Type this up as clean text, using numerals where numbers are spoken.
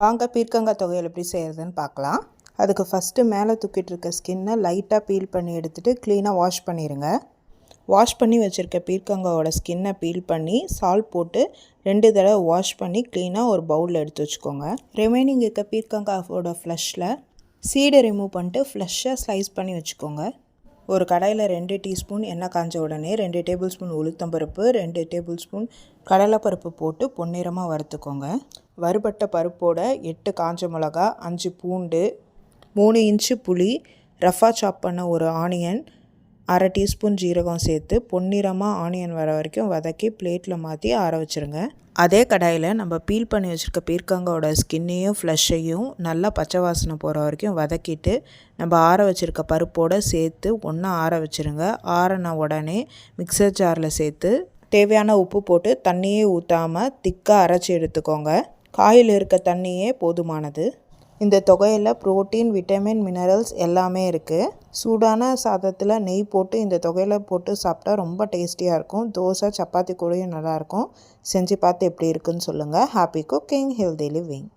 வாங்க பீர்க்கங்காய் துவையல் எப்படி செய்கிறதுன்னு பார்க்கலாம். அதுக்கு ஃபஸ்ட்டு மேலே தூக்கிட்டு இருக்க ஸ்கின்னை லைட்டாக பீல் பண்ணி எடுத்துகிட்டு க்ளீனாக வாஷ் பண்ணிடுங்க. வாஷ் பண்ணி வச்சுருக்க பீர்க்கங்காயோட ஸ்கின்னை பீல் பண்ணி சால்ட் போட்டு 2 தடவை வாஷ் பண்ணி க்ளீனாக ஒரு பவுலில் எடுத்து வச்சுக்கோங்க. ரிமைனிங் இருக்க பீர்க்கங்காயோட ஃப்ளஷில் சீடை ரிமூவ் பண்ணிட்டு ஃப்ளஷ்ஷாக ஸ்லைஸ் பண்ணி வச்சுக்கோங்க. ஒரு கடாயில் 2 டீஸ்பூன் எண்ணெய் காஞ்ச உடனே 2 டேபிள் ஸ்பூன் உளுத்தம்பருப்பு, 2 டேபிள் ஸ்பூன் கடலைப்பருப்பு போட்டு பொன்னிறமாக வறுத்துக்கோங்க. வறுபட்ட பருப்போட 8 காஞ்ச மிளகா, 5 பூண்டு, 3 இன்ச்சு புளி, ரஃபாக சாப் பண்ண ஒரு ஆனியன், அரை டீஸ்பூன் ஜீரகம் சேர்த்து பொன்னிறமாக ஆனியன் வர வரைக்கும் வதக்கி பிளேட்டில் மாற்றி ஆற வச்சுருங்க. அதே கடாயில் நம்ம பீல் பண்ணி வச்சுருக்க பீர்க்கங்காயோட ஸ்கின்னையும் ஃப்ளஷையும் நல்லா பச்சை வாசனை போகிற வரைக்கும் வதக்கிட்டு நம்ம ஆற வச்சுருக்க பருப்போடு சேர்த்து ஒன்றா ஆற வச்சுருங்க. ஆறின உடனே மிக்சர் ஜாரில் சேர்த்து தேவையான உப்பு போட்டு தண்ணியே ஊற்றாமல் திக்காக அரைச்சி எடுத்துக்கோங்க. காயில் இருக்க தண்ணியே போதுமானது. இந்த தொகையில் புரோட்டீன், விட்டமின், மினரல்ஸ் எல்லாமே இருக்குது. சூடான சாதத்தில் நெய் போட்டு இந்த தொகையில் போட்டு சாப்பிட்டா ரொம்ப டேஸ்டியாக இருக்கும். தோசை, சப்பாத்தி கூடயும் நல்லாயிருக்கும். செஞ்சு பார்த்து எப்படி இருக்குன்னு சொல்லுங்கள். Happy cooking, healthy living.